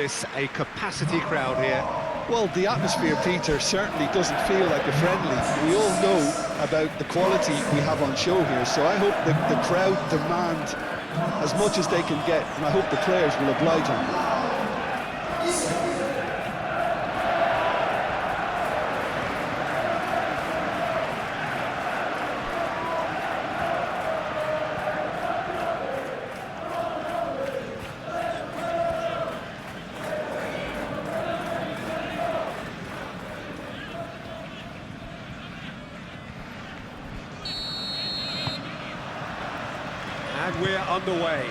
It's a capacity crowd here. Well, the atmosphere, Peter, certainly doesn't feel like a friendly. We all know about the quality we have on show here, so I hope that the crowd demand as much as they can get, and I hope the players will oblige them. And we're underway.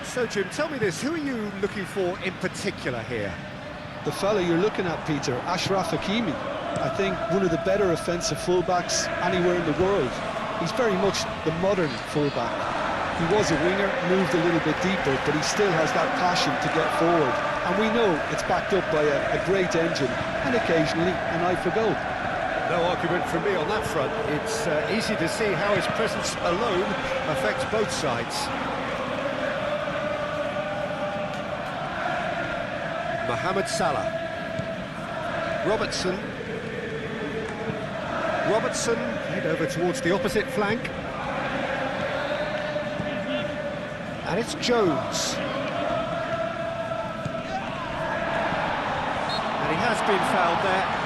So, Jim, tell me this, who are you looking for in particular here? The fella you're looking at, Peter, Achraf Hakimi. I think one of the better offensive fullbacks anywhere in the world. He's very much the modern fullback. He was a winger, moved a little bit deeper, but he still has that passion to get forward. And we know it's backed up by a great engine and occasionally an eye for goal. No argument from me on that front. It's easy to see how his presence alone affects both sides. Mohamed Salah. Robertson. Robertson, head over towards the opposite flank. And it's Jones. And he has been fouled there.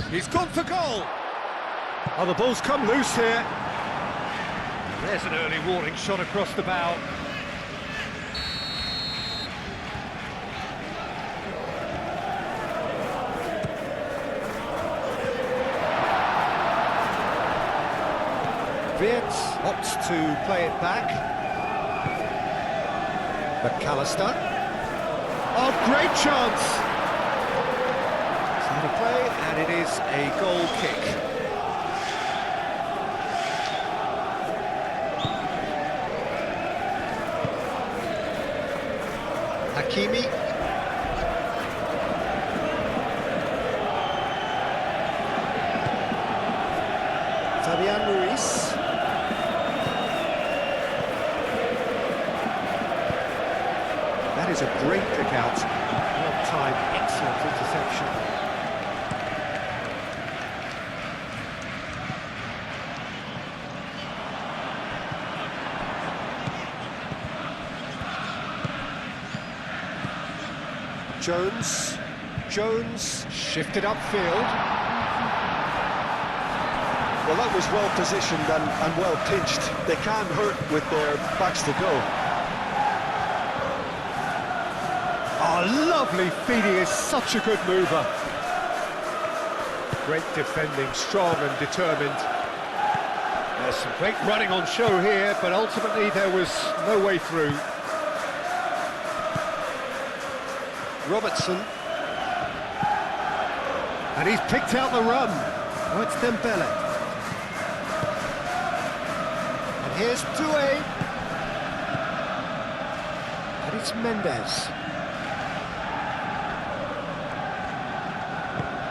He's gone for goal. Oh, the ball's come loose here. There's an early warning shot across the bow. Wirtz opts to play it back. McAllister. Oh, great chance! Play, and it is a goal kick. Hakimi. Fabian Ruiz. That is a great pick out. Well timed, excellent interception. Jones shifted upfield. Well, that was well positioned and well pitched. They can't hurt with their backs to go. Oh, lovely feeding, is such a good mover. Great defending, strong and determined. There's some great running on show here, but ultimately there was no way through. Robertson, and he's picked out the run. Oh, it's Dembele, and here's Doué, and it's Mendes.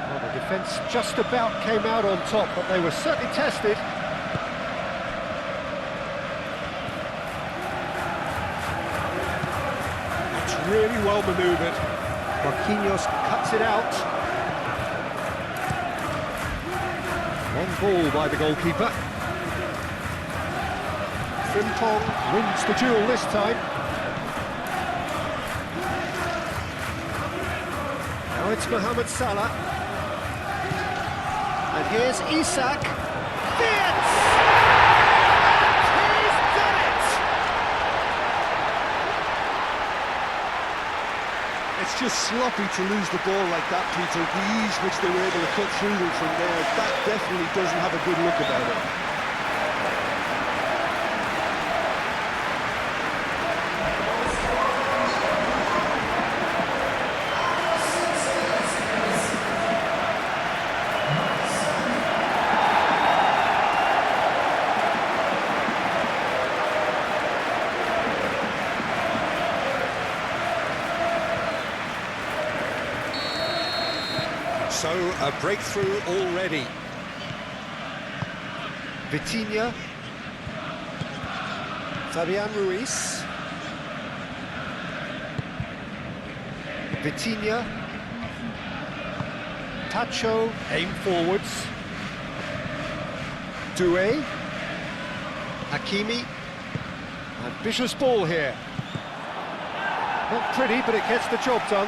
Well, the defence just about came out on top, but they were certainly tested. It's really well manoeuvred. Marquinhos cuts it out. On ball by the goalkeeper. Frimpong wins the duel this time. Now it's Mohamed Salah. And here's Isak. Wirtz! He's done it! It's just sloppy to lose the ball like that, Peter. The ease which they were able to cut through them from there, that definitely doesn't have a good look about it. So, a breakthrough already. Vitinha. Fabian Ruiz. Vitinha. Tacho, aim forwards. Doué. Hakimi. Ambitious ball here. Not pretty, but it gets the job done.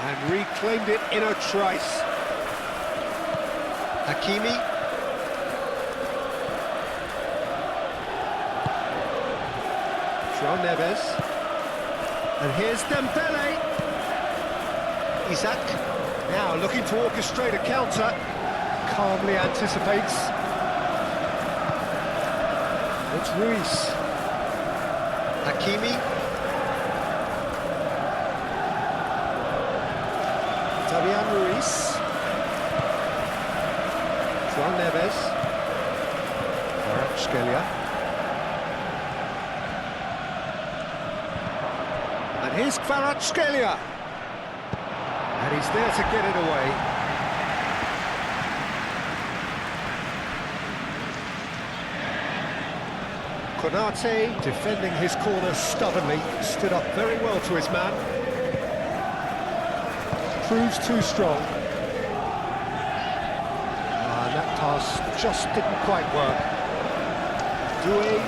And reclaimed it in a trice. Hakimi. João Neves. And here's Dembele. Isaac. Now looking to orchestrate a counter. Calmly anticipates. It's Ruiz. Hakimi. Fabian Ruiz. João Neves. Kvaratskhelia. And here's Kvaratskhelia. And he's there to get it away. Konate, defending his corner stubbornly, stood up very well to his man. Proves too strong. And that pass just didn't quite work. Doué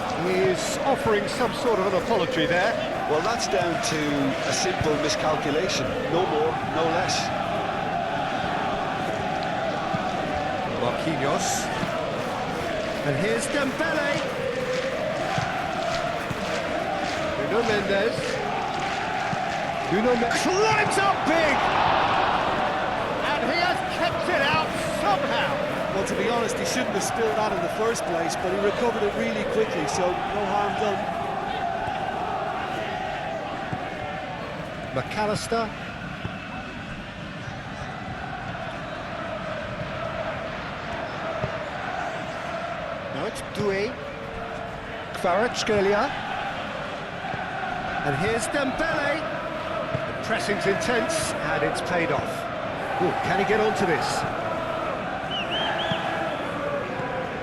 is offering some sort of an apology there. Well, that's down to a simple miscalculation. No more, no less. Marquinhos. And here's Dembele. Nuno Mendes. Nuno Mendes climbs up big! And he has kept it out somehow. Well, to be honest, he shouldn't have spilled that in the first place, but he recovered it really quickly, so no harm done. McAllister. Now it's Doué. Kvaratskhelia. And here's Dembele. The pressing's intense, and it's paid off. Ooh, can he get onto this?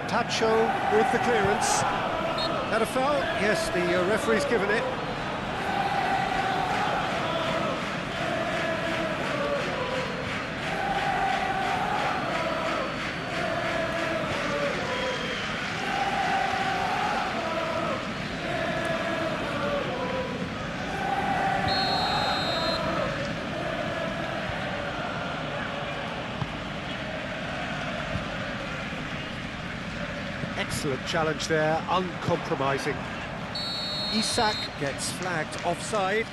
Tacho with the clearance. Had a foul? Yes, the referee's given it. Excellent challenge there, uncompromising. Isak gets flagged offside.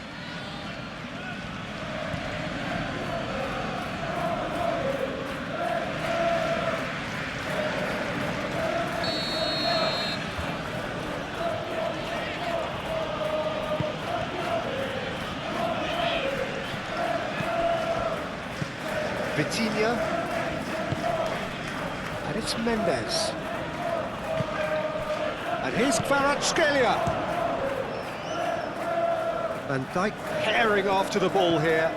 Vitinha. And it's Mendes. And here's Kvaratskhelia. Van Dijk herring after the ball here.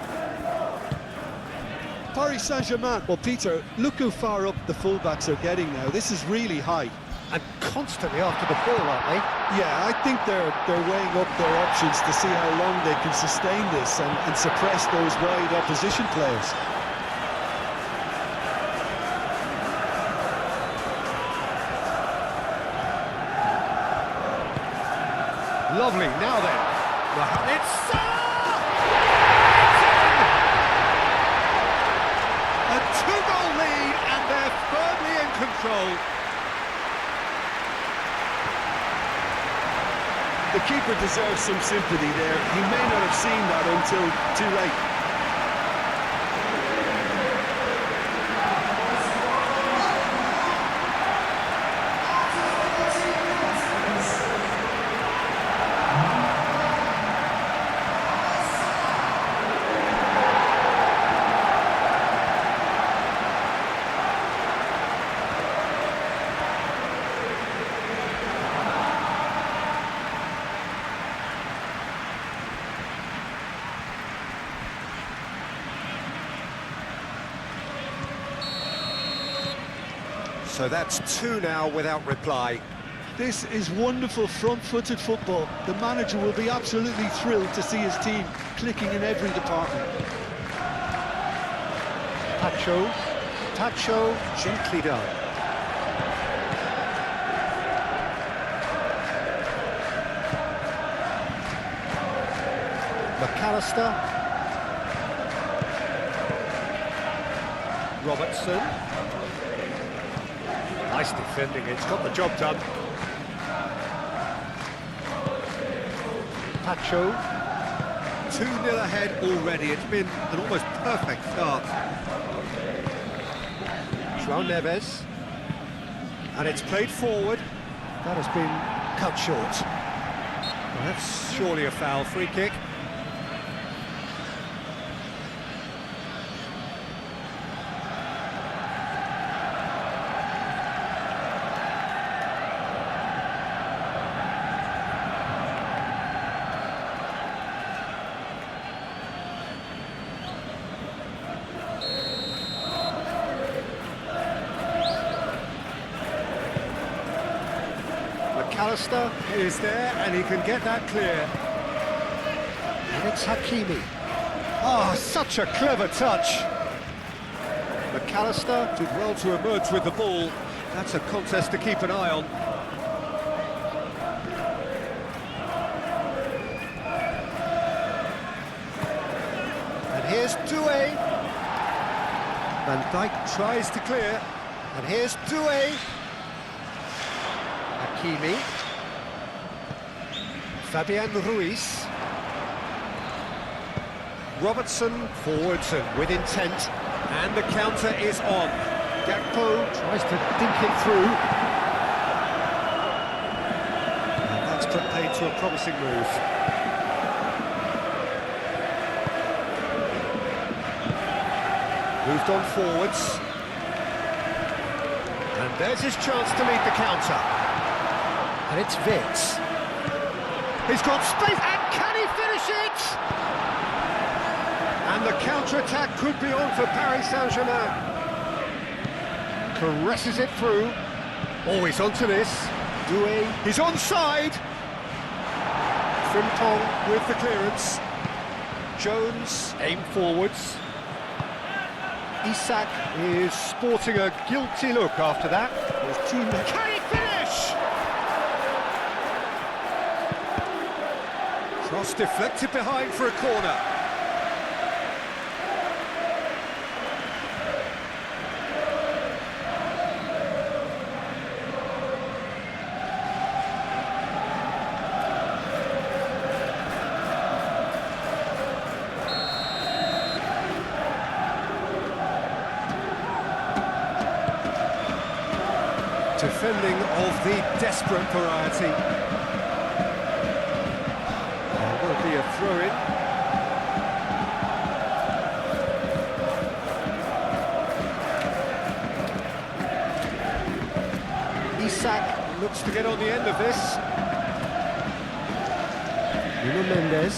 Paris Saint-Germain. Well, Peter, look how far up the fullbacks are getting now. This is really high. And constantly after the ball, aren't they? Yeah, I think they're weighing up their options to see how long they can sustain this and suppress those wide opposition players. Lovely, now then. It's Salah! A two-goal lead, and they're firmly in control. The keeper deserves some sympathy there. He may not have seen that until too late. So that's 2 now without reply. This is wonderful front-footed football. The manager will be absolutely thrilled to see his team clicking in every department. Tacho, gently done. McAllister. Robertson. Nice defending, it's got the job done. Tacho. 2-0 ahead already, it's been an almost perfect start. João Neves. And it's played forward. That has been cut short. Well, that's surely a foul, free kick. McAllister is there and he can get that clear. And it's Hakimi. Oh, such a clever touch. McAllister did well to emerge with the ball. That's a contest to keep an eye on. And here's Doué. Van Dijk tries to clear. And here's Doué. Hakimi. Fabian Ruiz. Robertson forwards and with intent. And the counter is on. Gakpo tries to dink it through. And that's played to a promising move. Moved on forwards. And there's his chance to lead the counter. And it's Vitz. He's got space, and can he finish it? And the counter-attack could be on for Paris Saint-Germain. Caresses it through. Oh, he's onto this. Doué, he's onside. Frimpong with the clearance. Jones, aim forwards. Isak is sporting a guilty look after that. His teammate. Can he finish? Cross deflected behind for a corner. Defending of the desperate variety. There will be a throw-in. Isak looks to get on the end of this. Nuno Mendes.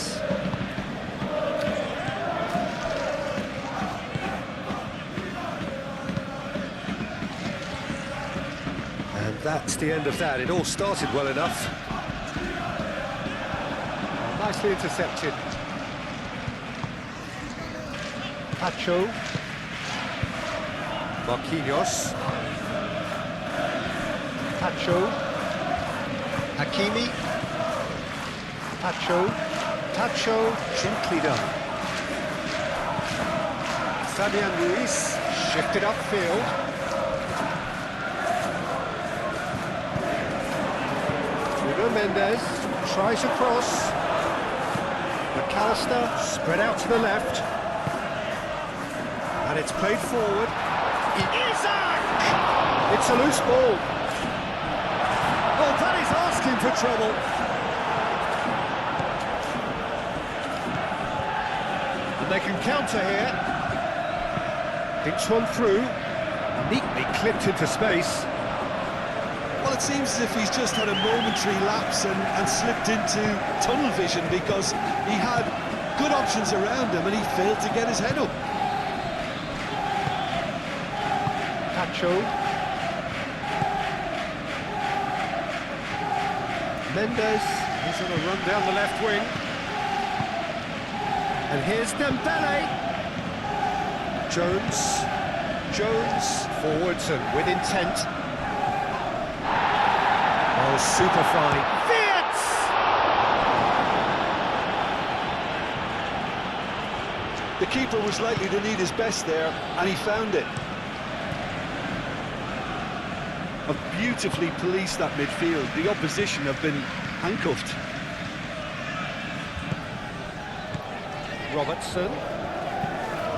And that's the end of that. It all started well enough. Nicely intercepted. Pacho. Marquinhos. Pacho. Hakimi. Pacho. Pacho. Gently done. Fabian Ruiz. Shifted upfield. Mendes tries a cross. McAllister spread out to the left. And it's played forward. Isak! It's a loose ball. Oh, that is asking for trouble. And they can counter here. Dinks one through. Neatly clipped into space. Well, it seems as if he's just had a momentary lapse and slipped into tunnel vision, because he had good options around him and he failed to get his head up. Pacho. Mendes, he's on a run down the left wing. And here's Dembele. Jones, forwards and with intent. Oh, super fine. The keeper was likely to need his best there, and he found it. Have beautifully policed that midfield. The opposition have been handcuffed. Robertson,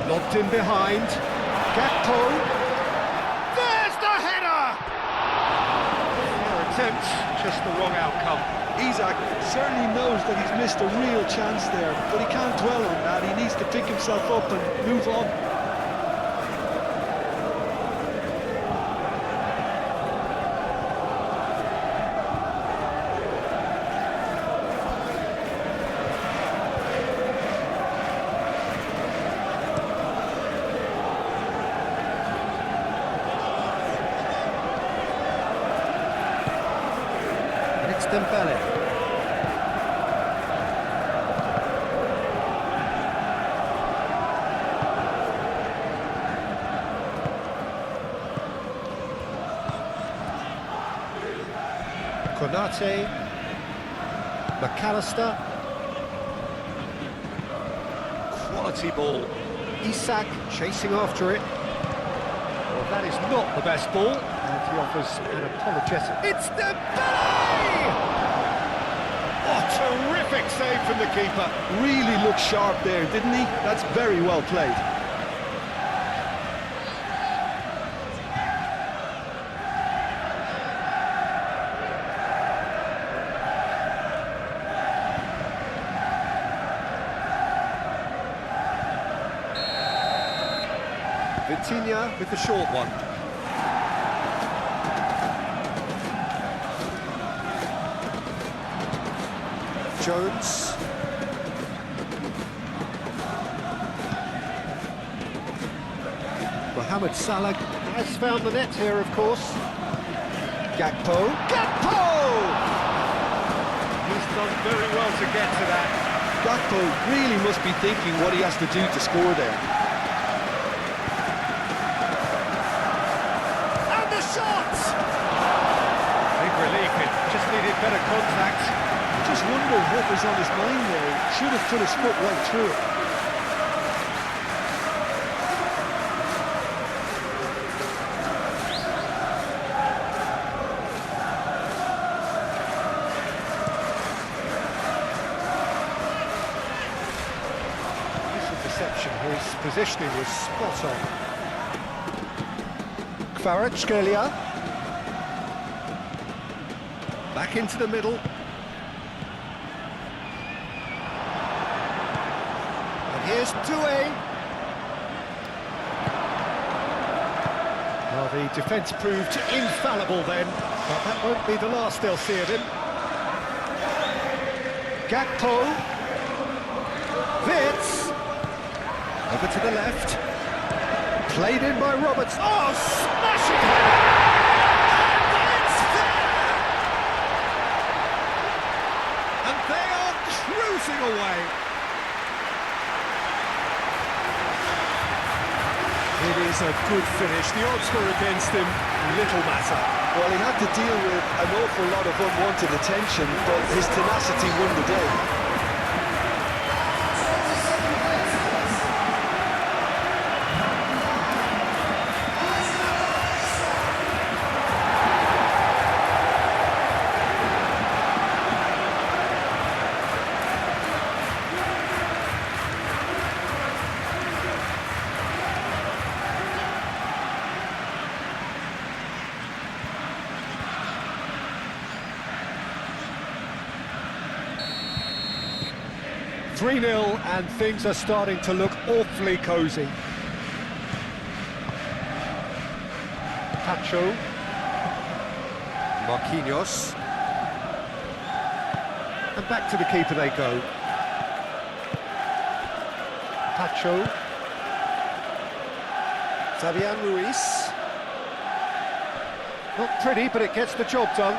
lobbed in behind. Gakpo. There's the header! Fair attempt, just the wrong outcome. Isak certainly knows that he's missed a real chance there, but he can't dwell on that. He needs to pick himself up and move on. It's Dembele. Konate, McAllister, quality ball. Isak chasing after it. Well, that is not the best ball, and he offers an apologetic. It's Dembele! Oh, terrific save from the keeper. Really looked sharp there, didn't he? That's very well played. Vitinha with the short one. Jones. Mohamed Salah has found the net here, of course. Gakpo. He's done very well to get to that. Gakpo really must be thinking what he has to do to score there. Just needed better contact. I just wonder what was on his mind there. He should have put his foot right through it. This perception, his positioning was spot on. Kvaratskhelia. Back into the middle. And here's Doué. Well, the defence proved infallible then, but that won't be the last they'll see of him. Gakpo. Wits. Over to the left. Played in by Roberts. Oh, smashing header! Away. It is a good finish. The odds were against him, little matter. Well, he had to deal with an awful lot of unwanted attention, but his tenacity won the day. .3-0 and things are starting to look awfully cosy. Pacho. Marquinhos. And back to the keeper they go. Pacho. Fabian Ruiz. Not pretty, but it gets the job done.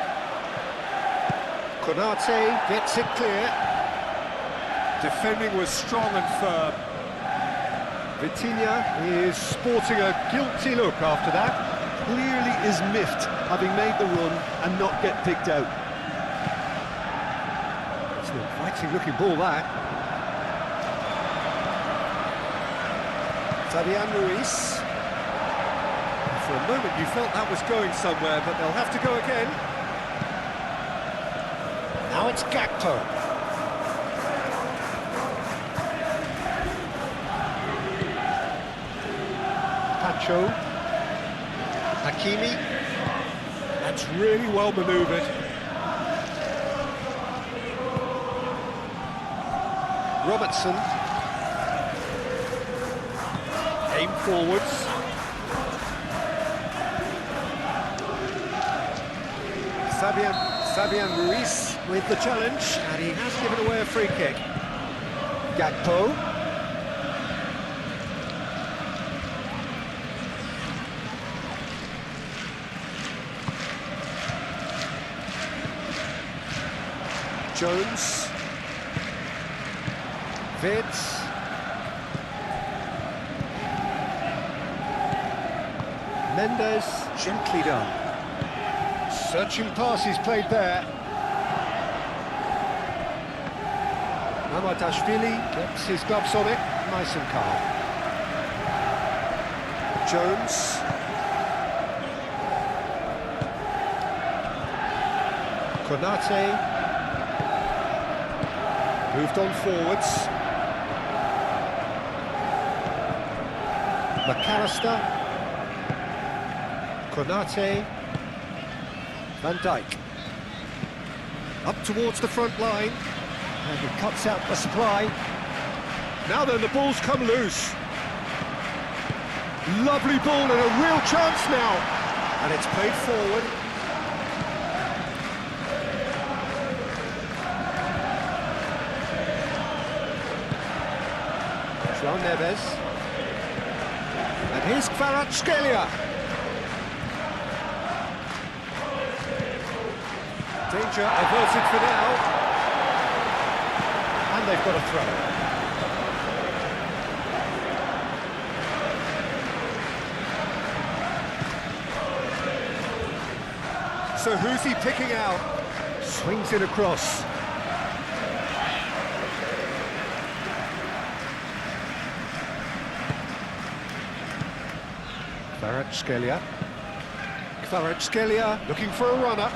Konate gets it clear. Defending was strong and firm. Vitinha is sporting a guilty look after that. Clearly is miffed, having made the run and not get picked out. It's an inviting-looking ball, that. Fabian Ruiz. For a moment you felt that was going somewhere, but they'll have to go again. Now it's Gakpo. Pacho. Hakimi. That's really well manoeuvred. Robertson. Aim forwards. Fabian Ruiz with the challenge, and he has given away a free kick. Gakpo. Jones. Vids. Mendes. Gently done. Searching passes played there. Mamadashvili gets his gloves on it, nice and calm. Jones. Konate. Moved on forwards. McAllister. Konate. Van Dijk. Up towards the front line. And he cuts out the supply. Now then, the ball's come loose. Lovely ball and a real chance now. And it's played forward. João Neves. And here's Kvaratskhelia. Danger averted for now. And they've got a throw. So who's he picking out? Swings it across. Kvaratskhelia looking for a runner.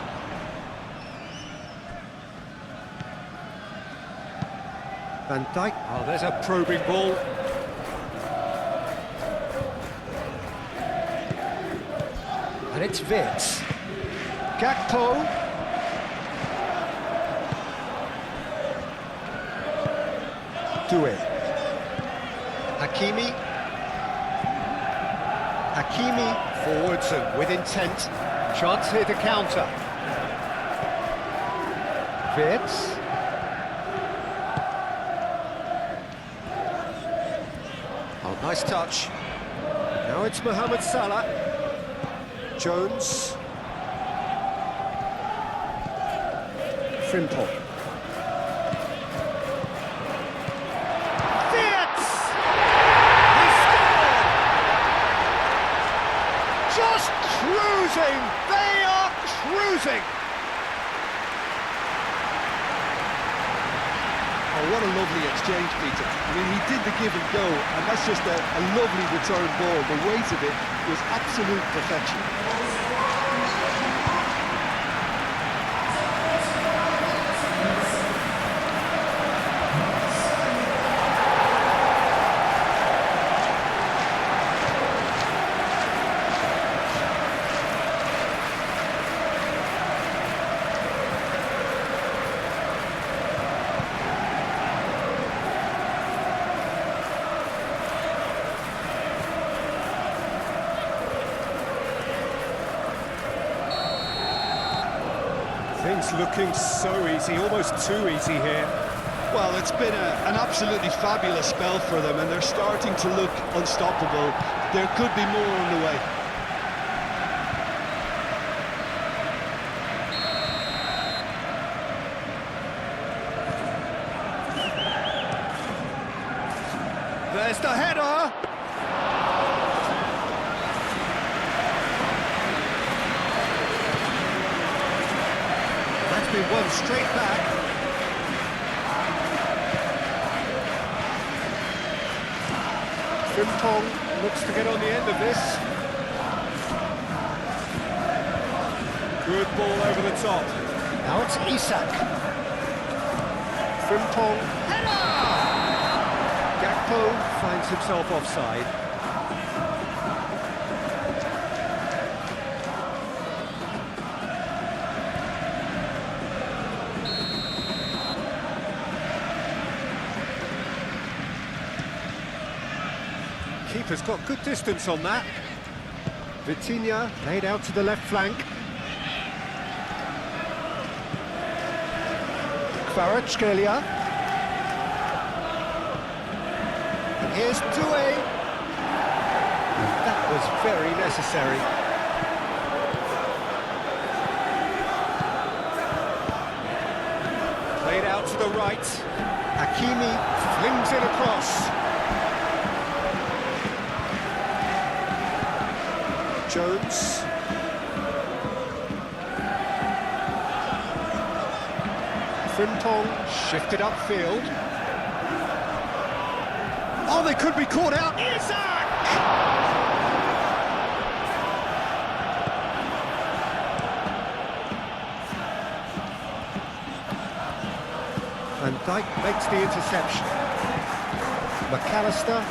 Van Dijk. Oh, there's a probing ball. And it's Vitz. Gakpo. Doué. Hakimi. Hakimi forwards and with intent. Chance here to counter. Vitz. Oh, nice touch. Now it's Mohamed Salah. Jones. Frimpong. Vitz! He scored! Just cruising! They are cruising! Oh, what a lovely exchange, Peter. I mean, he did the give and go, and that's just a lovely return ball. The weight of it was absolute perfection. Things looking so easy, almost too easy here. Well, it's been an absolutely fabulous spell for them, and they're starting to look unstoppable. There could be more on the way. There's the header! That's been won straight back. Frimpong looks to get on the end of this. Good ball over the top. Now it's Isak. Frimpong. Header! Gakpo finds himself offside. Keeper's got good distance on that. Vitinha laid out to the left flank. Kvaratskhelia. And here's Doué. That was very necessary. Played out to the right. Hakimi flings it across. Jones. Frimpong shifted upfield. Oh, they could be caught out. Isak! Van Dijk makes the interception. McAllister.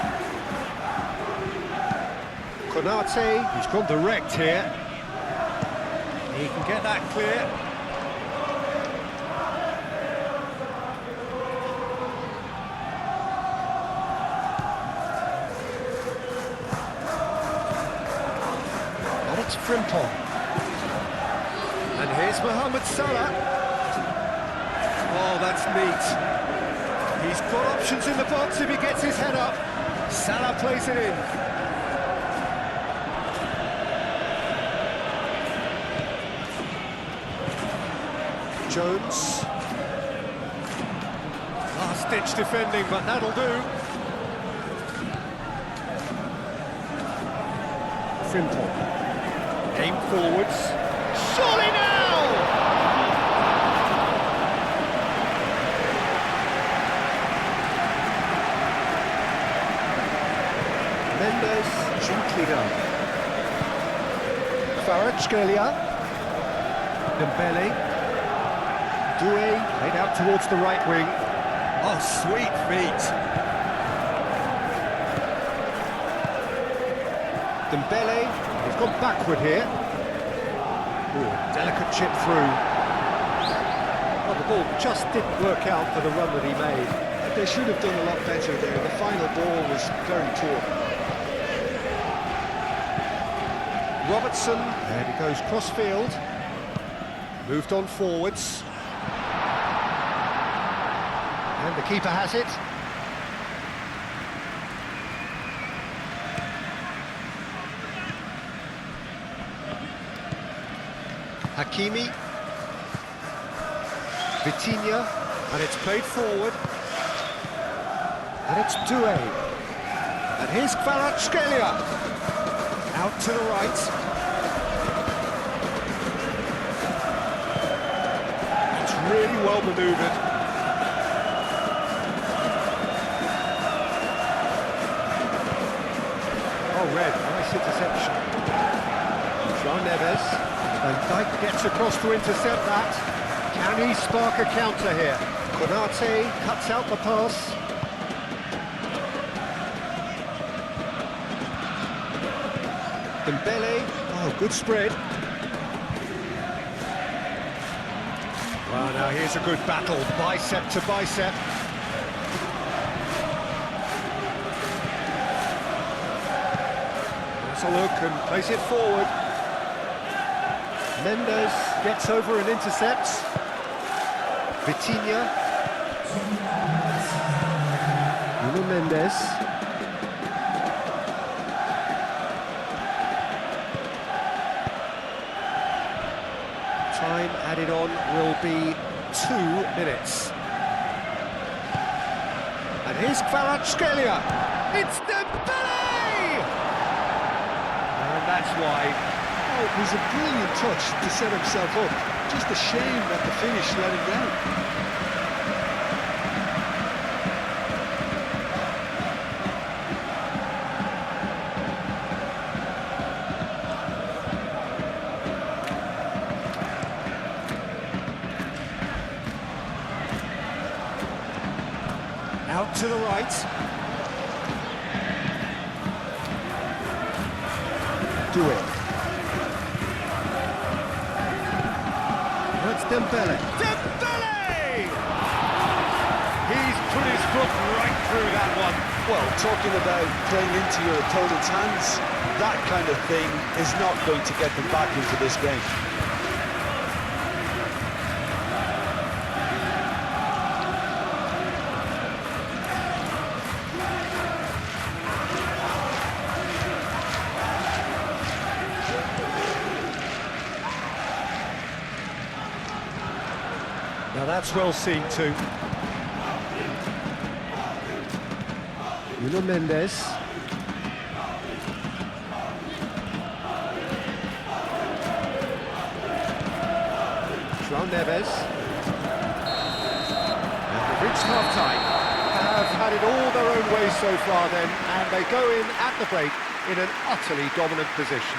Konate, he's gone direct here. He can get that clear. And it's Frimpong. And here's Mohamed Salah. Oh, that's neat. He's got options in the box if he gets his head up. Salah plays it in. Jones. Last-ditch defending, but that'll do. Frimpong. Aim forwards. Surely now! Mendes gently done. Kvaratskhelia. Dembele. Doué laid out towards the right wing. Oh, sweet feet. Dembele, he's gone backward here. Ooh, delicate chip through. Well, the ball just didn't work out for the run that he made. They should have done a lot better there. The final ball was very poor. Robertson, and he goes cross-field. Moved on forwards. And the keeper has it. Hakimi. Vitinha. And it's played forward. And it's Doué. And here's Kvaratskhelia. Out to the right. It's really well manoeuvred. Red, nice interception. João Neves, and Dijk gets across to intercept that. Can he spark a counter here? Konate cuts out the pass. Dembele, oh, good spread. Well, now here's a good battle, bicep to bicep. A look and plays it forward. Mendes gets over and intercepts. Vitinha. Nuno Mendes. Time added on will be 2 minutes. And here's Kvaratskhelia. It's dembele! And that's wide. Oh, it was a brilliant touch to set himself up. Just a shame that the finish let him down. Out to the right. Do it. That's Dembele. Dembele! He's put his foot right through that one. Well, talking about playing into your opponent's hands, that kind of thing is not going to get them back into this game. Now that's well seen too. Nuno Mendes. João Neves. And they've reached half-time. Have had it all their own way so far then, and they go in at the break in an utterly dominant position.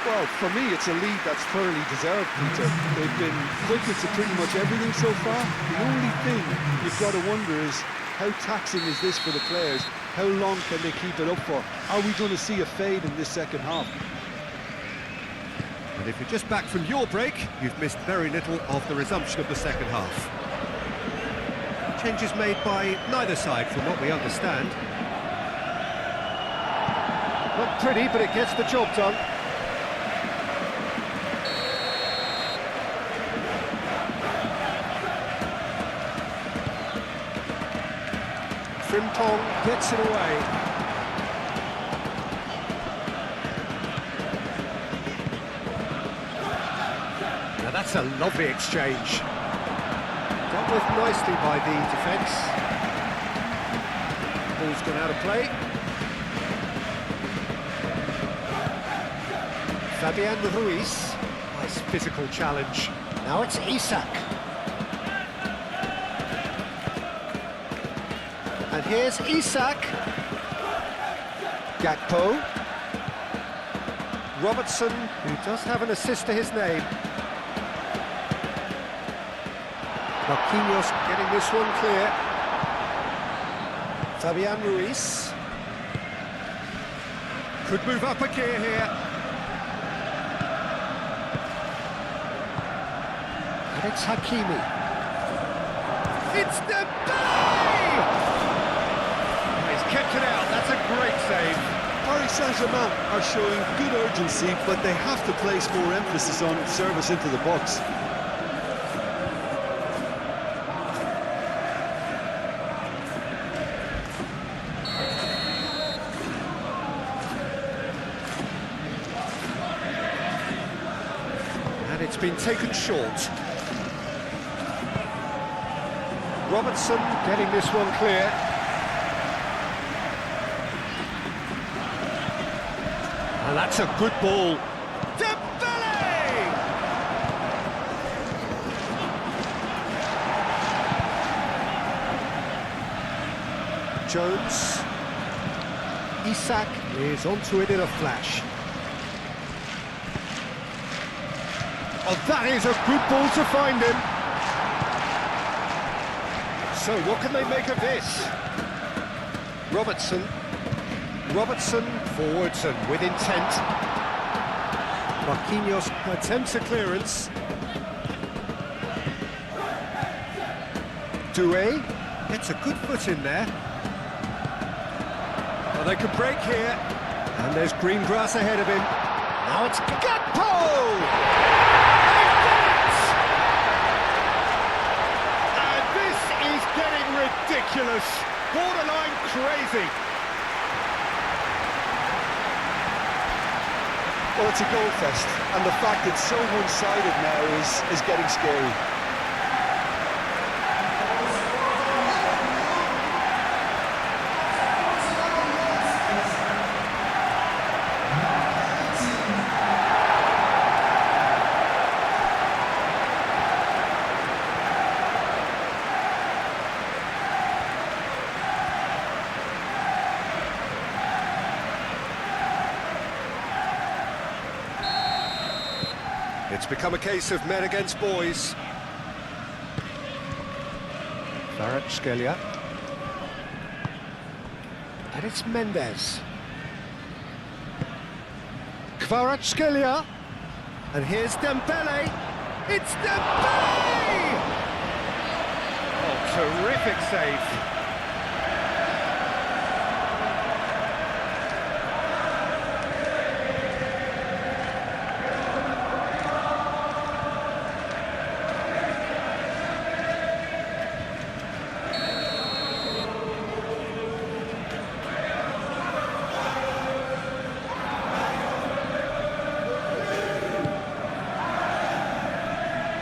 Well, for me, it's a lead that's thoroughly deserved, Peter. They've been quicker to pretty much everything so far. The only thing you've got to wonder is, how taxing is this for the players? How long can they keep it up for? Are we going to see a fade in this second half? And if you're just back from your break, you've missed very little of the resumption of the second half. Changes made by neither side, from what we understand. Not pretty, but it gets the job done. Frimpong gets it away. Now that's a lovely exchange. Dealt with nicely by the defence. Ball's gone out of play. Fabian Ruiz. Nice physical challenge. Now it's Isak. And here's Isak. Gakpo. Robertson, who does have an assist to his name. Marquinhos getting this one clear. Fabian Ruiz. Could move up a gear here. And it's Hakimi. It's dembele! He's kept it out, that's a great save. Paris Saint-Germain are showing good urgency, but they have to place more emphasis on service into the box. And it's been taken short. Robertson getting this one clear. And that's a good ball. Dembele! Jones. Isak is onto it in a flash. Oh, that is a good ball to find him. So, what can they make of this? Robertson. Robertson forwards and with intent. Marquinhos attempts a clearance. Doué gets a good foot in there. Well, they could break here. And there's green grass ahead of him. Now it's Gakpo! Getting ridiculous, borderline crazy. Well, it's a goal fest, and the fact it's so one-sided now is getting scary. It's become a case of men against boys. PSGl. And it's Mendes. PSGl. And here's Dembele. It's Dembele! Oh, terrific save.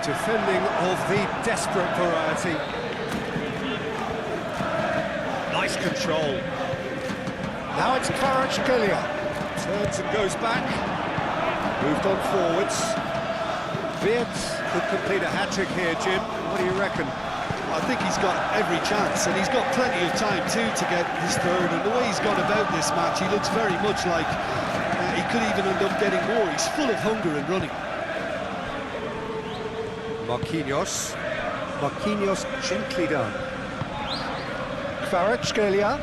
Defending of the desperate variety. Nice control. Now it's PSGl. Turns and goes back. Moved on forwards. Beards could complete a hat-trick here, Jim. What do you reckon? I think he's got every chance, and he's got plenty of time too to get his third. And the way he's gone about this match, he looks very much like he could even end up getting more. He's full of hunger and running. Marquinhos gently done. PSGl.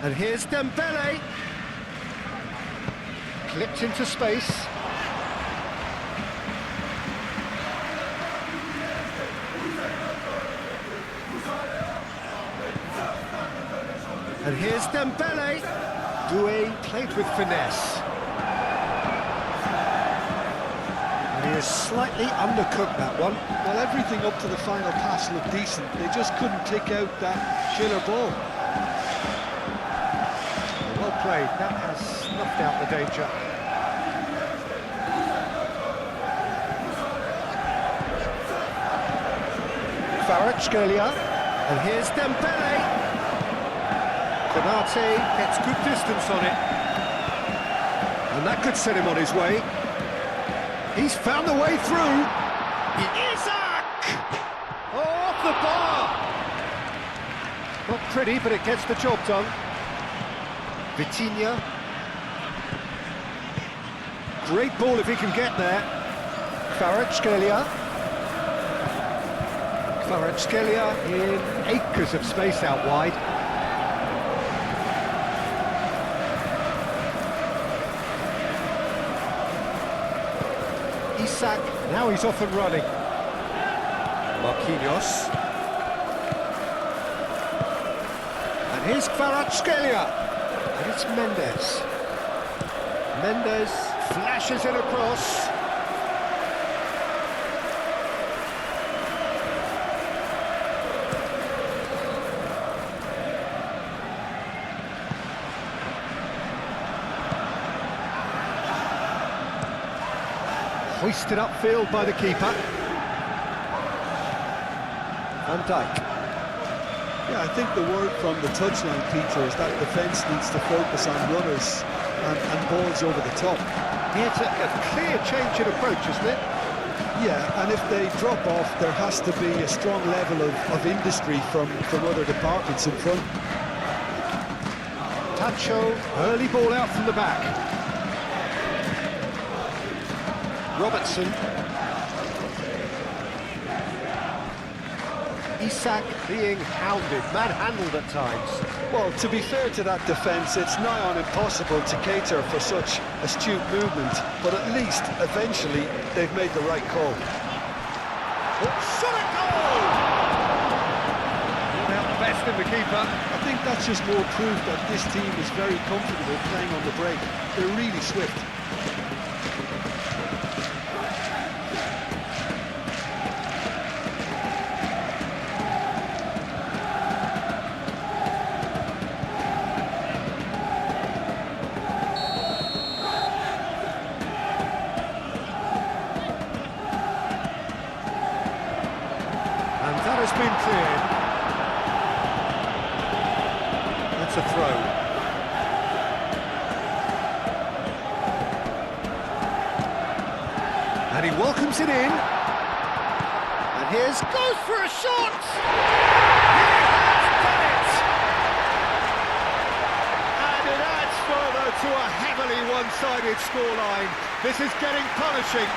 And here's Dembele. Clipped into space. And here's Dembele. Doué played with finesse. He has slightly undercooked that one. Well, everything up to the final pass looked decent. They just couldn't kick out that killer ball. Well played. That has snuffed out the danger. PSGl. And here's Dembele. Konate gets good distance on it. And that could set him on his way. He's found the way through. Isak! Oh, off the bar! Not pretty, but it gets the job done. Vitinha. Great ball if he can get there. PSGl. PSGl in acres of space out wide. Isak, now he's off and running. Marquinhos. And here's PSGl. And it's Mendes. Mendes flashes it across. Hoisted upfield by the keeper. Van Dijk. Yeah, I think the word from the touchline, Peter, is that defence needs to focus on runners and balls over the top. Yeah, it's a clear change in approach, isn't it? Yeah, and if they drop off, there has to be a strong level of industry from other departments in front. Tacho, early ball out from the back. Robertson. Isak being hounded, manhandled at times. Well, to be fair to that defence, it's nigh on impossible to cater for such astute movement, but at least, eventually, they've made the right call. Shot a goal! Not out the best in the keeper. I think that's just more proof that this team is very comfortable playing on the break. They're really swift. That has been cleared. That's a throw. And he welcomes it in. And here's goes for a shot. He has done it. And it adds further to a heavily one-sided scoreline. This is getting punishing.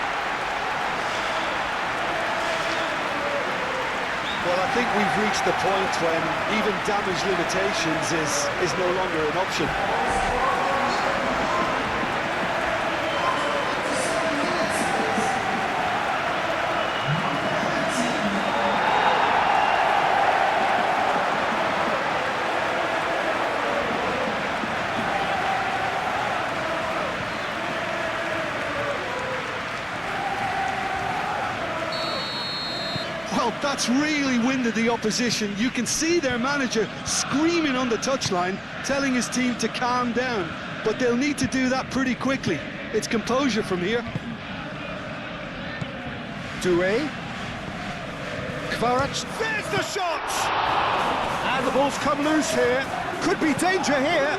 Well, I think we've reached the point when even damage limitations is no longer an option. Well, that's really winded the opposition. You can see their manager screaming on the touchline, telling his team to calm down. But they'll need to do that pretty quickly. It's composure from here. Doué. Kvarac, there's the shot! And the ball's come loose here. Could be danger here.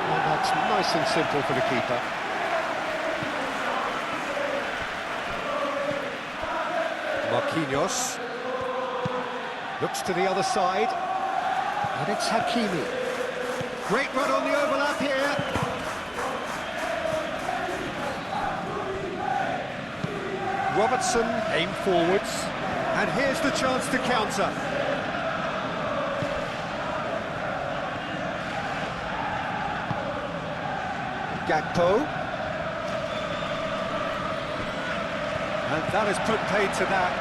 And that's nice and simple for the keeper. Marquinhos looks to the other side, and it's Hakimi. Great run on the overlap here. Robertson aim forwards, and here's the chance to counter. Gakpo. And that has put paid to that.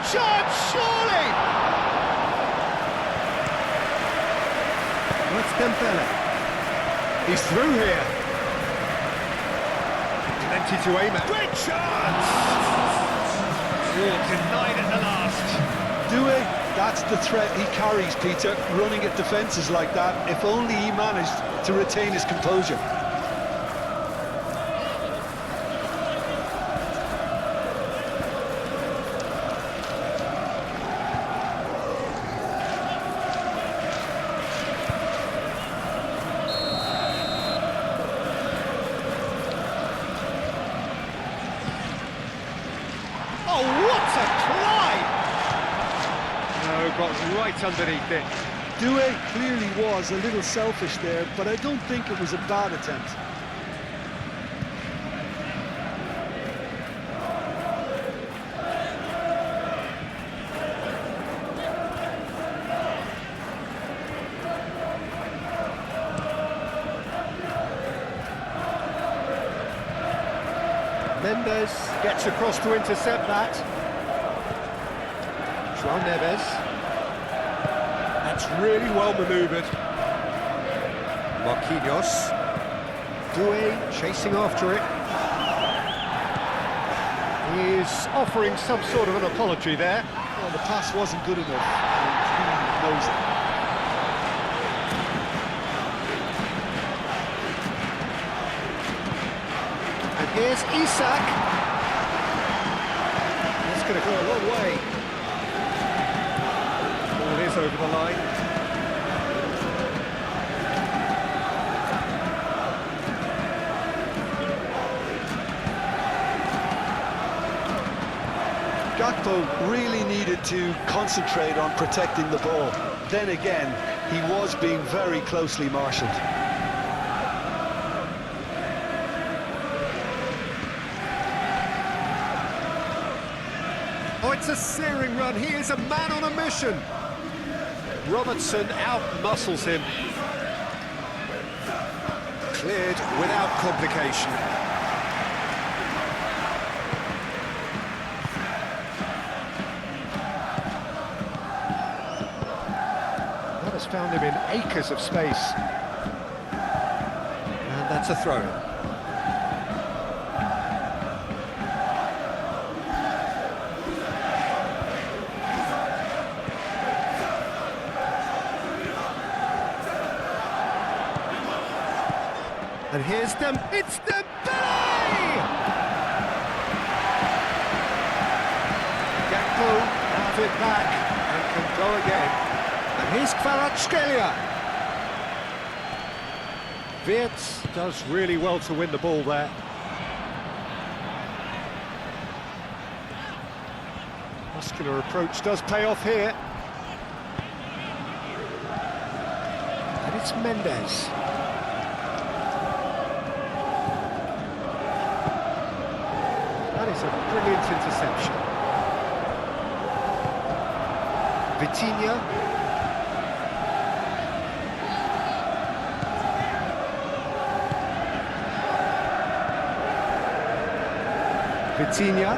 Shot, surely! That's Dembele. He's through here. Plenty to aim at. Great shot! Oh, denied at the last. Doué, that's the threat he carries, Peter, running at defences like that, if only he managed to retain his composure. Oh, what a climb! No, got right underneath it. Doué clearly was a little selfish there, but I don't think it was a bad attempt. Mendes gets across to intercept that. João Neves. That's really well manoeuvred. Marquinhos. Doué chasing after it. He is offering some sort of an apology there. Well, the pass wasn't good enough, and he knows it. Here's Isak. That's going to go a long way. Ball is over the line. Gakpo really needed to concentrate on protecting the ball. Then again, he was being very closely marshalled. Oh, it's a searing run. He is a man on a mission. Robertson out-muscles him. Cleared without complication. That has found him in acres of space. And that's a throw-in. And here's it's dembele! Gakpo have it back and can go again. And here's Kvaratskhelia. Wirtz does really well to win the ball there. Muscular approach does pay off here. And it's Mendes. That is a brilliant interception. Vitinha. Vitinha.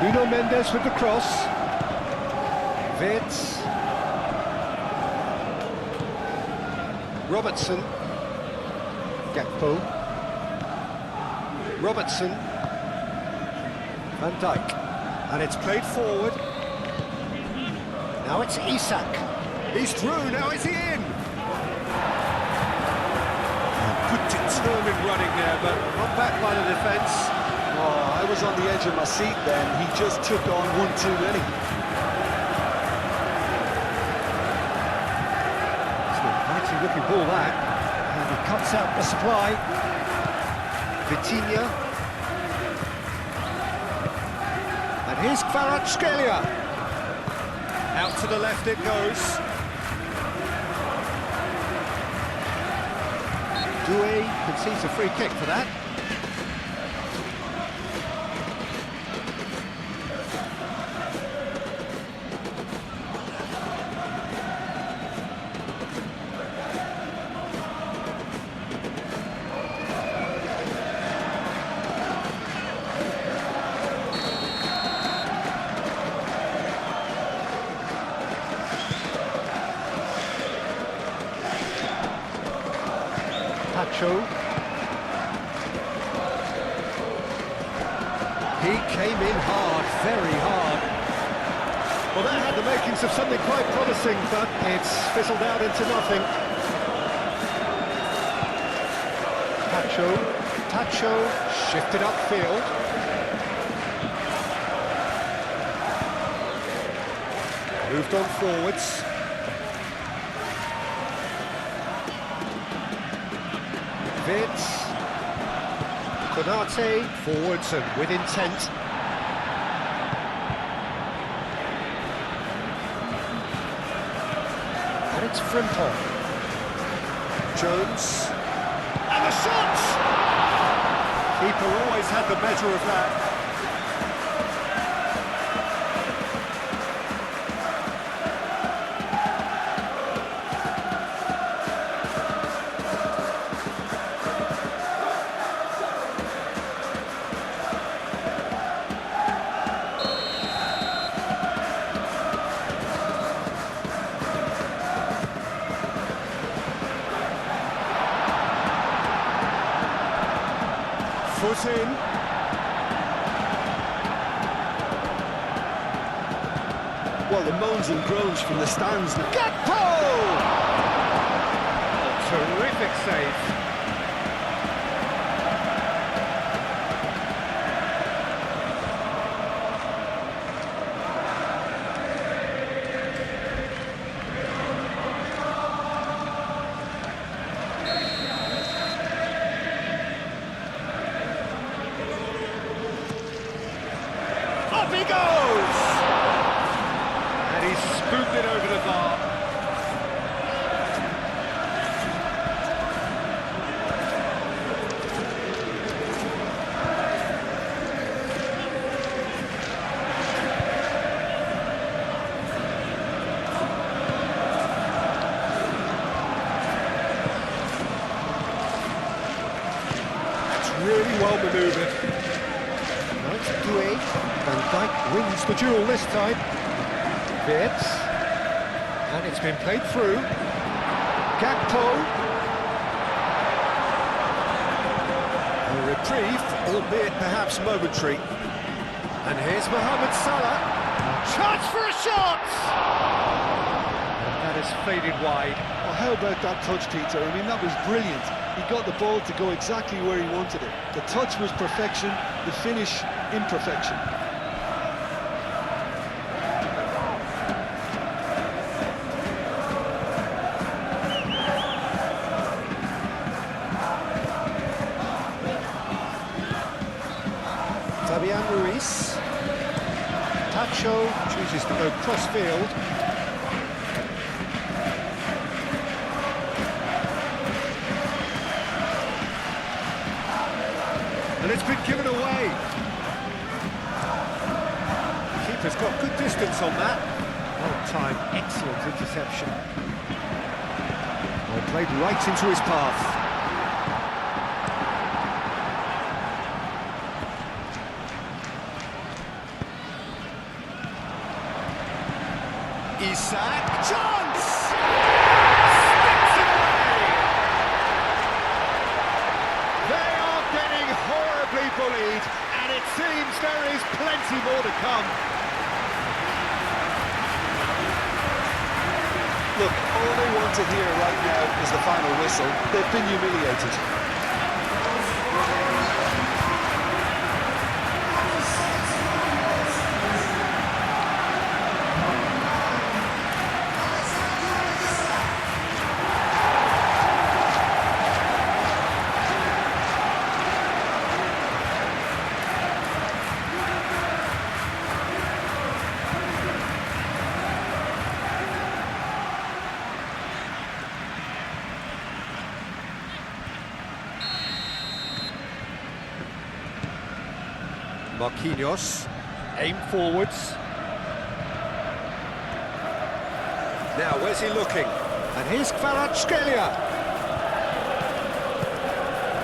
Nuno Mendes with the cross. Wirtz. Robertson. Gakpo. Robertson. Van Dijk. And it's played forward. Now it's Isak. He's through, now is he in? Good determined running there, but not back by the defence. Oh, I was on the edge of my seat then. He just took on one too many. It's a mighty looking ball that. And he cuts out the supply. Vitinha. And here's Kvaratskhelia. Out to the left it goes. Doué concedes a free kick for that. He came in hard, very hard. Well, that had the makings of something quite promising, but it's fizzled out into nothing. Tacho shifted upfield. Moved on forwards. Wirtz. Konate forwards and with intent. And it's Frimpong. Jones. And the shot! Keeper always had the better of that. Foot in. Well, the moans and groans from the stands. Gakpo! Terrific save. Up he goes! And he's spooned it over the bar. That's really well manoeuvred. Right, Doué. Van Dijk wins the duel this time. Wirtz. And it's been played through. Gakpo. A reprieve, albeit perhaps momentary. And here's Mohamed Salah. Chance for a shot! And that has faded wide. Well, how about that touch, Peter? I mean, that was brilliant. He got the ball to go exactly where he wanted it. The touch was perfection, the finish imperfection. Fabian Ruiz. Tacho chooses to go cross-field. distance on that. Well timed, excellent interception. Well, played right into his path. Isak, chance! Sticks it away! They are getting horribly bullied, and it seems there is plenty more to come. Look, all they want to hear right now is the final whistle. They've been humiliated. Marquinhos, Aim forwards. now where's he looking? And here's Kvaratskhelia.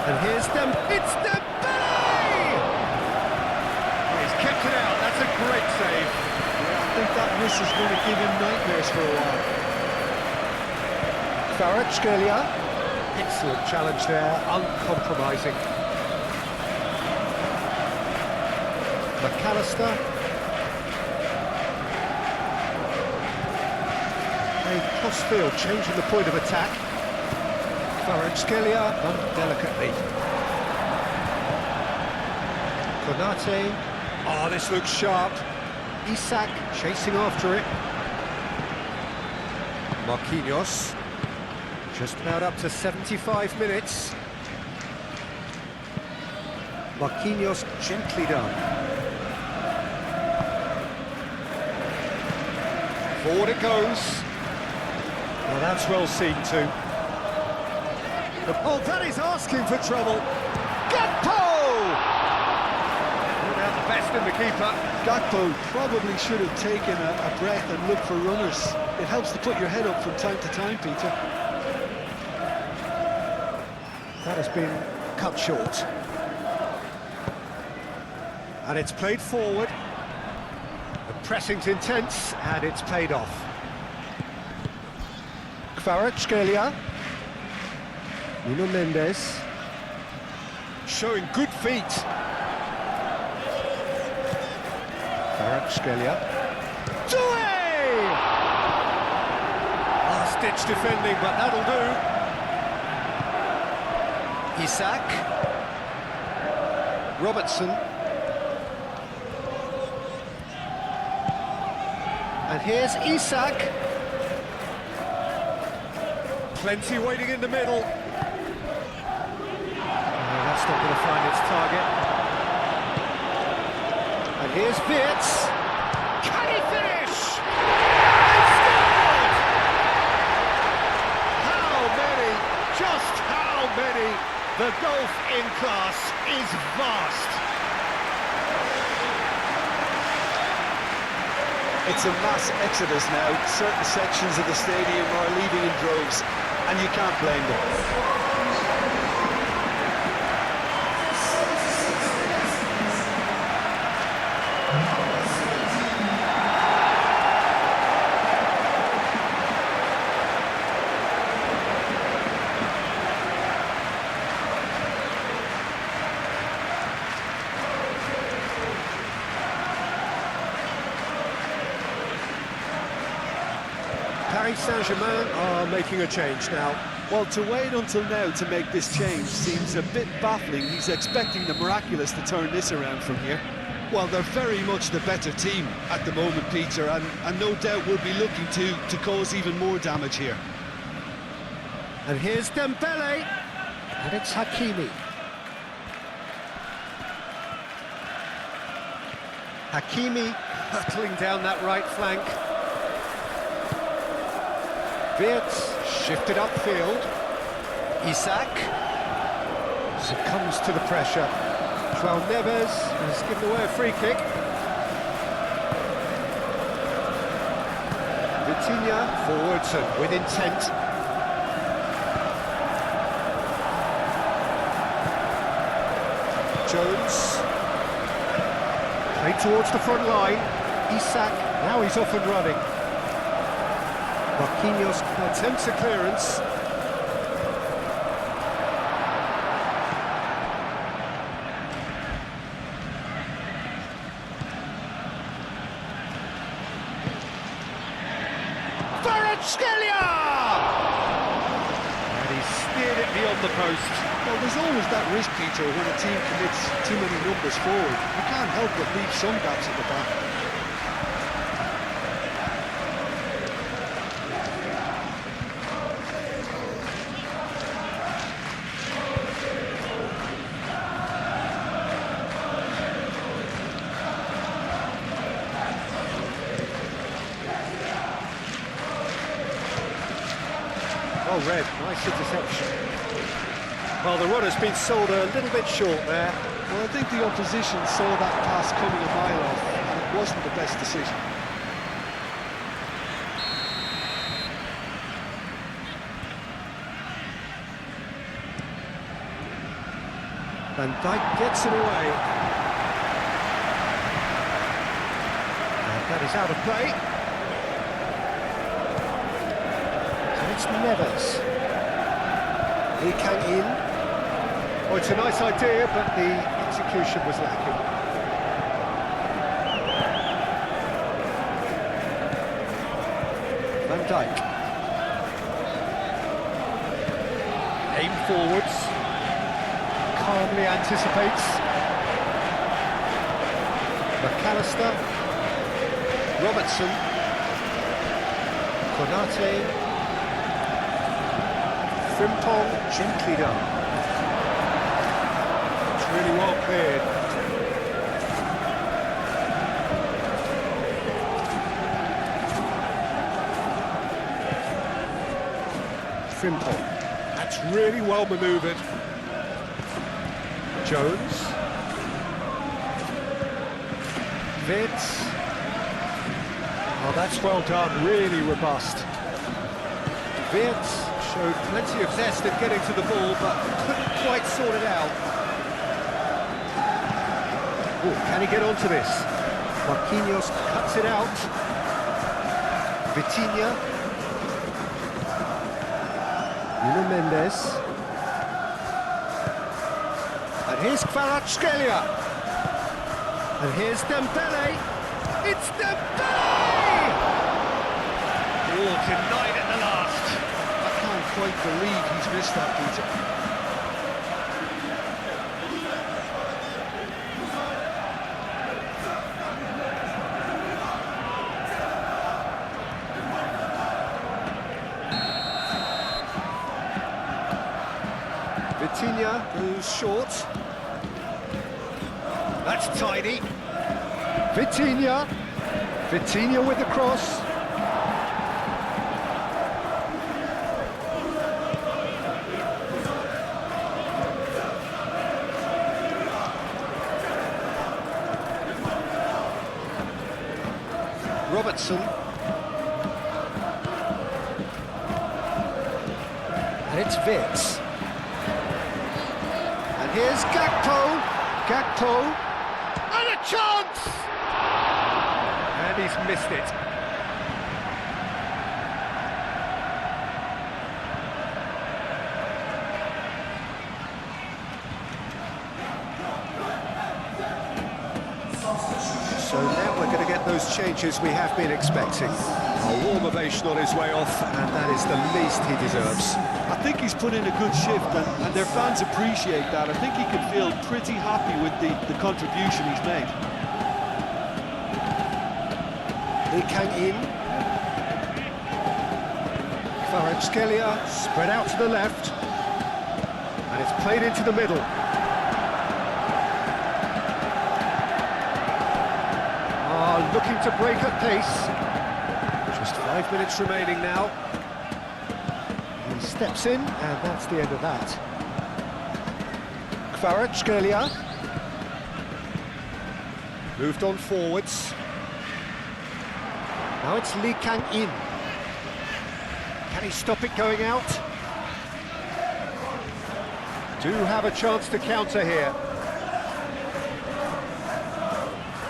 And here's it's dembele! He's kept it out, that's a great save. Yeah, I think that miss is going to give him nightmares for a while. Kvaratskhelia. Excellent challenge there, uncompromising. McAllister. A cross-field, changing the point of attack. Kvaratskhelia done delicately. Konate. Oh, this looks sharp. Isak chasing after it. Marquinhos. Just about up to 75 minutes. Marquinhos gently done. Forward it goes. Well, that's well seen too. Oh, that is asking for trouble. Gakpo! No doubt the best in the keeper. Gakpo probably should have taken a breath and looked for runners. It helps to put your head up from time to time, Peter. That has been cut short. And it's played forward. The pressing's intense, and it's paid off. Kvaratskhelia. Nuno Mendes. Showing good feet. Kvaratskhelia. Doué! Last-ditch defending, but that'll do. Isak. Robertson. And here's Isak. Plenty waiting in the middle. That's not going to find its target. And here's Wirtz. Can he finish? He scored! How many? Just how many? The gulf in class is vast. It's a mass exodus now. Certain sections of the stadium are leaving in droves, and you can't blame them. Paris Saint-Germain are making a change now. Well, to wait until now to make this change seems a bit baffling. He's expecting the miraculous to turn this around from here. Well, they're very much the better team at the moment, Peter, and no doubt will be looking to cause even more damage here. And here's Dembele. And it's Hakimi. Hakimi hurtling down that right flank. Wirtz shifted upfield. Isak succumbs to the pressure. João Neves has given away a free kick. Vitinha, forwards and with intent. Jones. Played towards the front line. Isak, now he's off and running. Marquinhos attempts a clearance. PSGl! And he steered it beyond the post. Well, there's always that risk, Peter, when a team commits too many numbers forward. You can't help but leave some gaps at the back. Well read, nice interception. Well, the run has been sold a little bit short there. Well, I think the opposition saw that pass coming a mile off, and it wasn't the best decision. Van Dijk gets it away. And that is out of play. And it's Neves. He came in. Oh, it's a nice idea, but the execution was lacking. Van Dijk. Aim forwards. Calmly anticipates. McAllister. Robertson. Konate. Frimpong, gently done. It's really well cleared. Frimpong. That's really well manoeuvred. Jones. Vitz. Oh, that's well done, really robust. Vitz showed plenty of zest in getting to the ball, but couldn't quite sort it out. Oh, can he get onto this? Marquinhos cuts it out. Vitinha. Nuno Mendes. And here's PSGl. And here's Dembele. It's Dembele! Oh, denied at the last. I can't quite believe he's missed that, Peter. Vitinha goes short. That's tidy. Vitinha. Vitinha with the cross. Robertson. And it's Vitz. And here's Gakpo. Gakpo. And a chance! And he's missed it. So now we're going to get those changes we have been expecting. A warm ovation on his way off, and that is the least he deserves. I think he's put in a good shift, and their fans appreciate that. I think he can feel pretty happy with the contribution he's made. He came in. PSGl spread out to the left. And it's played into the middle. Looking to break at pace. Just 5 minutes remaining now. He steps in, and that's the end of that. PSGl moved on forwards. Now it's Lee Kang-in. Can he stop it going out? Do have a chance to counter here.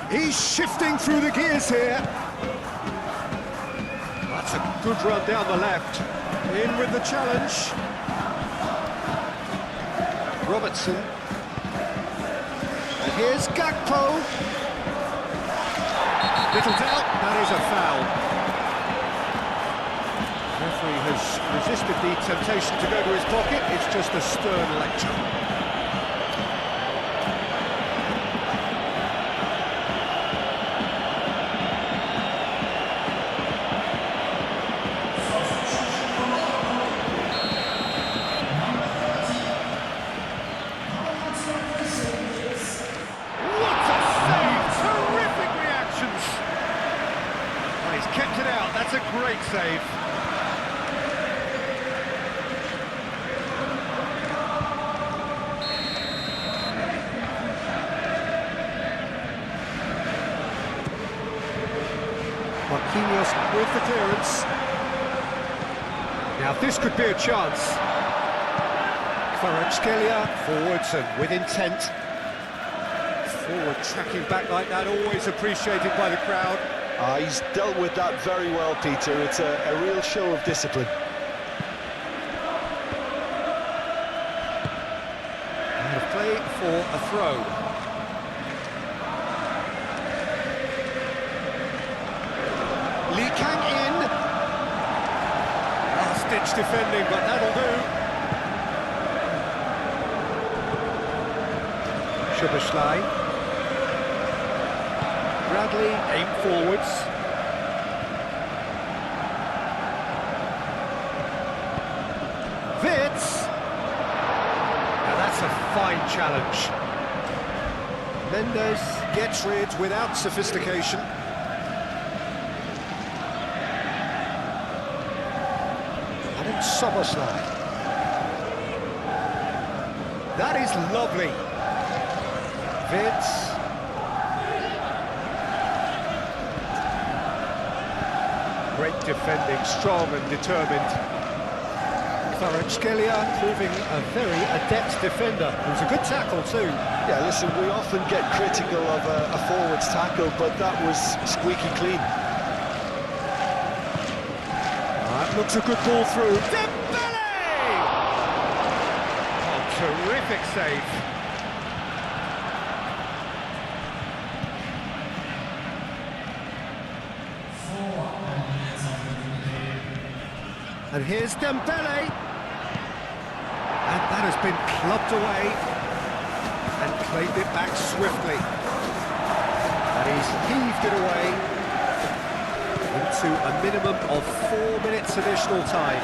He's shifting through the gears here. That's a good run down the left. In with the challenge. Robertson. And here's Gakpo. Little doubt, that is a foul. The referee has resisted the temptation to go to his pocket. It's just a stern lecture. Kept it out, that's a great save. Marquinhos with the clearance. Now this could be a chance. PSGl forwards and with intent. Forward tracking back like that, always appreciated by the crowd. He's dealt with that very well, Peter. It's a real show of discipline. And a play for a throw. Lee Kang in. Last-ditch defending, but that'll do. Szoboszlai. Bradley, aim forwards. Wits. Now that's a fine challenge. Mendes gets rid without sophistication. And it's Szoboszlai. That is lovely. Wits. Great defending, strong and determined. PSGl proving a very adept defender. It was a good tackle too. Yeah, listen, we often get critical of a forward's tackle, but that was squeaky clean. That looks a good ball through. Dembele! Oh, terrific save. And here's Dembele. And that has been clubbed away and claimed it back swiftly. And he's heaved it away into a minimum of 4 minutes additional time.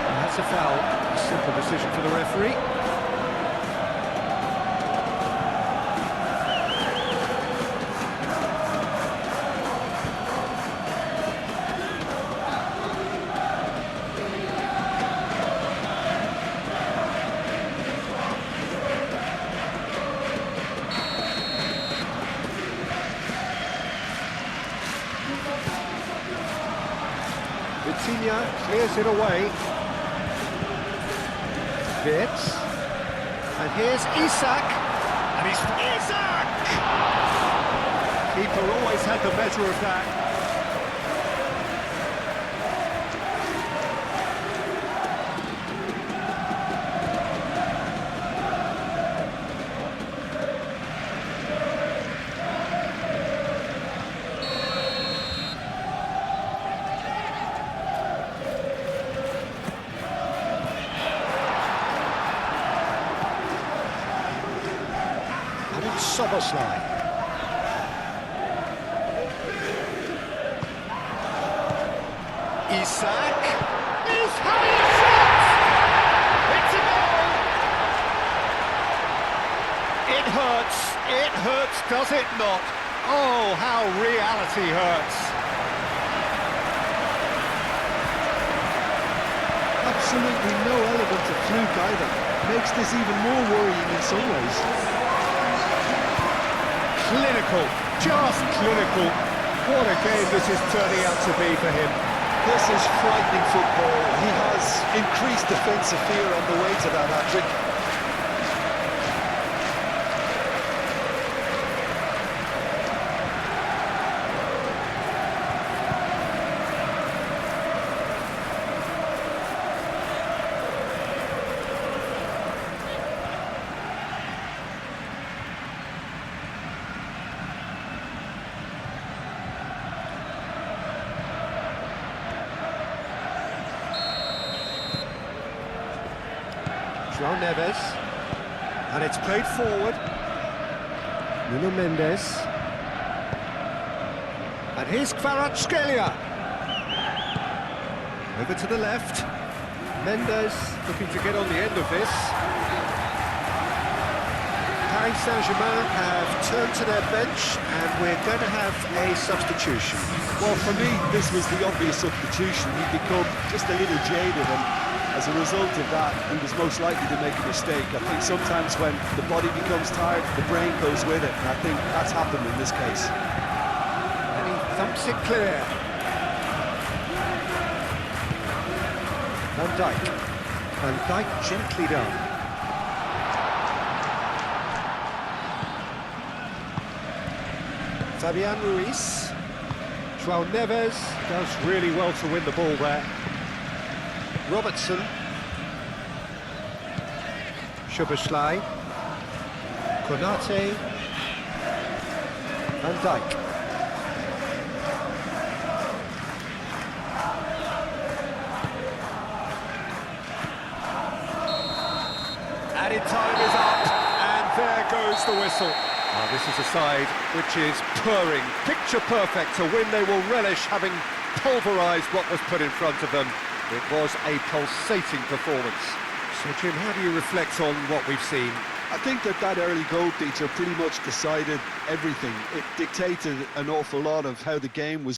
And that's a foul. A simple decision for the referee. Vitinha clears it away. Wits. And here's Isak. And he's Isak! Keeper always had the better of that. Szoboszlai. Isak. He's having a shot! It's a goal! It hurts, does it not? Oh, how reality hurts. Absolutely no element of fluke either. Makes this even more worrying in some ways. Clinical, just clinical. What a game this is turning out to be for him. This is frightening football. He has increased defensive fear on the way to that hat-trick. João Neves, and it's played forward. Nuno Mendes, and here's Kvaratskhelia. Over to the left. Mendes looking to get on the end of this. Paris Saint-Germain have turned to their bench, and we're going to have a substitution. Well, for me, this was the obvious substitution. He'd become just a little jaded, and as a result of that, he was most likely to make a mistake. I think sometimes when the body becomes tired, the brain goes with it, and I think that's happened in this case. And he thumps it clear. Van Dijk. Van Dijk gently done. Fabian Ruiz. João Neves does really well to win the ball there. Robertson. Szoboszlai. Konate. Van Dijk. Added time is up, and there goes the whistle. Now, this is a side which is purring, picture perfect. To win, they will relish having pulverised what was put in front of them. It was a pulsating performance. So, Jim, how do you reflect on what we've seen? I think that early goal, Peter, pretty much decided everything. It dictated an awful lot of how the game was